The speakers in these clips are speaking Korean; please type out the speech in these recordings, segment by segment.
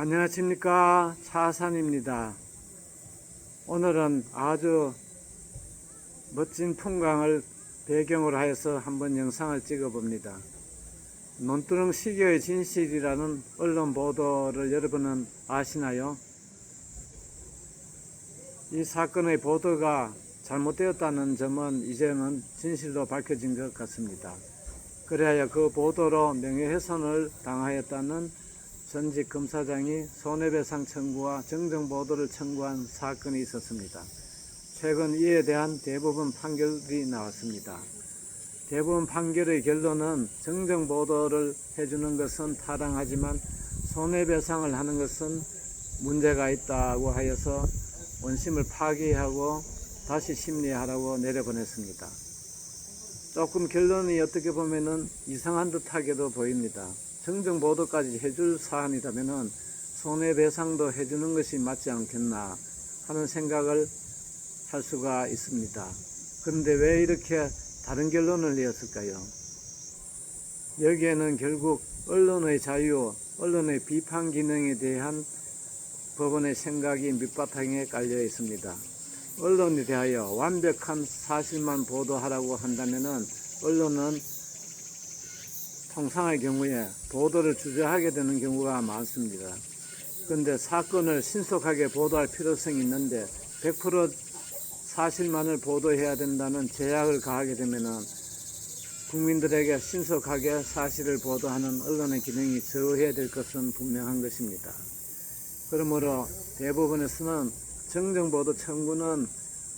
안녕하십니까, 차산입니다. 오늘은 아주 멋진 풍광을 배경으로 하여서 한번 영상을 찍어 봅니다. 논두렁 시계의 진실이라는 언론 보도를 여러분은 아시나요? 이 사건의 보도가 잘못되었다는 점은 이제는 진실로 밝혀진 것 같습니다. 그래야 그 보도로 명예훼손을 당하였다는 전직 검사장이 손해배상 청구와 정정보도를 청구한 사건이 있었습니다. 최근 이에 대한 대법원 판결이 나왔습니다. 대법원 판결의 결론은 정정보도를 해주는 것은 타당하지만 손해배상을 하는 것은 문제가 있다고 하여서 원심을 파기하고 다시 심리하라고 내려보냈습니다. 조금 결론이 어떻게 보면은 이상한 듯하게도 보입니다. 정정보도까지 해줄 사안이라면 손해배상도 해주는 것이 맞지 않겠나 하는 생각을 할 수가 있습니다. 그런데 왜 이렇게 다른 결론을 내었을까요? 여기에는 결국 언론의 자유, 언론의 비판 기능에 대한 법원의 생각이 밑바탕에 깔려 있습니다. 언론에 대하여 완벽한 사실만 보도하라고 한다면은 언론은 통상의 경우에 보도를 주저하게 되는 경우가 많습니다. 그런데 사건을 신속하게 보도할 필요성이 있는데 100% 사실만을 보도해야 된다는 제약을 가하게 되면은 국민들에게 신속하게 사실을 보도하는 언론의 기능이 저해야 될 것은 분명한 것입니다. 그러므로 대법원에서는 정정보도 청구는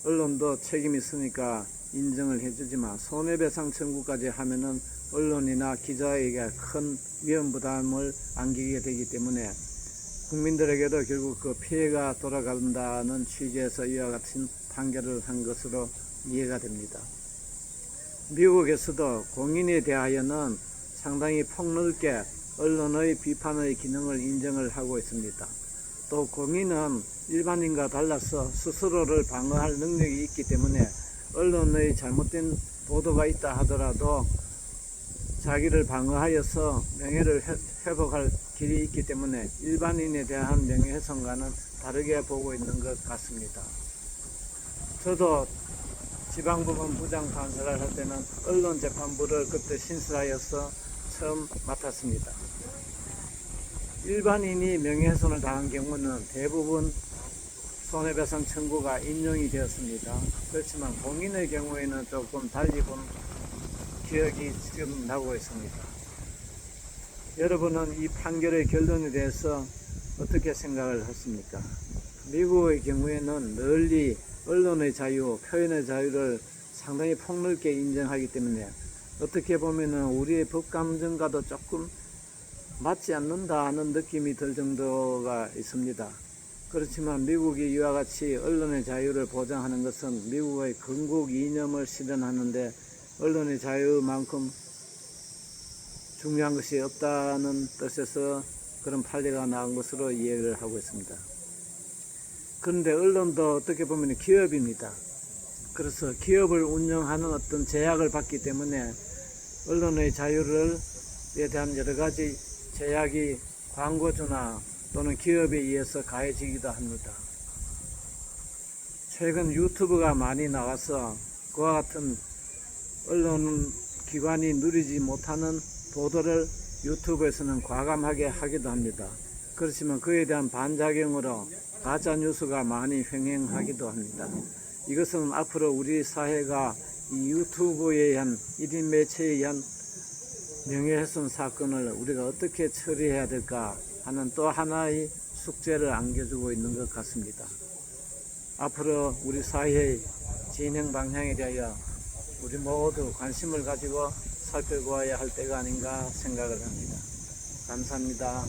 언론도 책임이 있으니까 인정을 해주지만 손해배상 청구까지 하면은 언론이나 기자에게 큰 위험 부담을 안기게 되기 때문에 국민들에게도 결국 그 피해가 돌아간다는 취지에서 이와 같은 판결을 한 것으로 이해가 됩니다. 미국에서도 공인에 대하여는 상당히 폭넓게 언론의 비판의 기능을 인정을 하고 있습니다. 또 공인은 일반인과 달라서 스스로를 방어할 능력이 있기 때문에 언론의 잘못된 보도가 있다 하더라도 자기를 방어하여서 명예를 회복할 길이 있기 때문에 일반인에 대한 명예훼손과는 다르게 보고 있는 것 같습니다. 저도 지방법원 부장판사를 할 때는 언론재판부를 그때 신설하여서 처음 맡았습니다. 일반인이 명예훼손을 당한 경우는 대부분 손해배상 청구가 인용이 되었습니다. 그렇지만 공인의 경우에는 조금 달리 본 기억이 지금 나고 있습니다. 여러분은 이 판결의 결론에 대해서 어떻게 생각을 하십니까? 미국의 경우에는 널리 언론의 자유, 표현의 자유를 상당히 폭넓게 인정하기 때문에 어떻게 보면 우리의 법감정과도 조금 맞지 않는다는 느낌이 들 정도가 있습니다. 그렇지만 미국이 이와 같이 언론의 자유를 보장하는 것은 미국의 건국 이념을 실현하는데 언론의 자유만큼 중요한 것이 없다는 뜻에서 그런 판례가 나온 것으로 이해를 하고 있습니다. 그런데 언론도 어떻게 보면 기업입니다. 그래서 기업을 운영하는 어떤 제약을 받기 때문에 언론의 자유에 대한 여러 가지 제약이 광고주나 또는 기업에 의해서 가해지기도 합니다. 최근 유튜브가 많이 나와서 그와 같은 언론 기관이 누리지 못하는 보도를 유튜브에서는 과감하게 하기도 합니다. 그렇지만 그에 대한 반작용으로 가짜뉴스가 많이 횡행하기도 합니다. 이것은 앞으로 우리 사회가 이 유튜브에 의한 1인 매체에 의한 명예훼손 사건을 우리가 어떻게 처리해야 될까 하는 또 하나의 숙제를 안겨주고 있는 것 같습니다. 앞으로 우리 사회의 진행 방향에 대하여 우리 모두 관심을 가지고 살펴보아야 할 때가 아닌가 생각을 합니다. 감사합니다.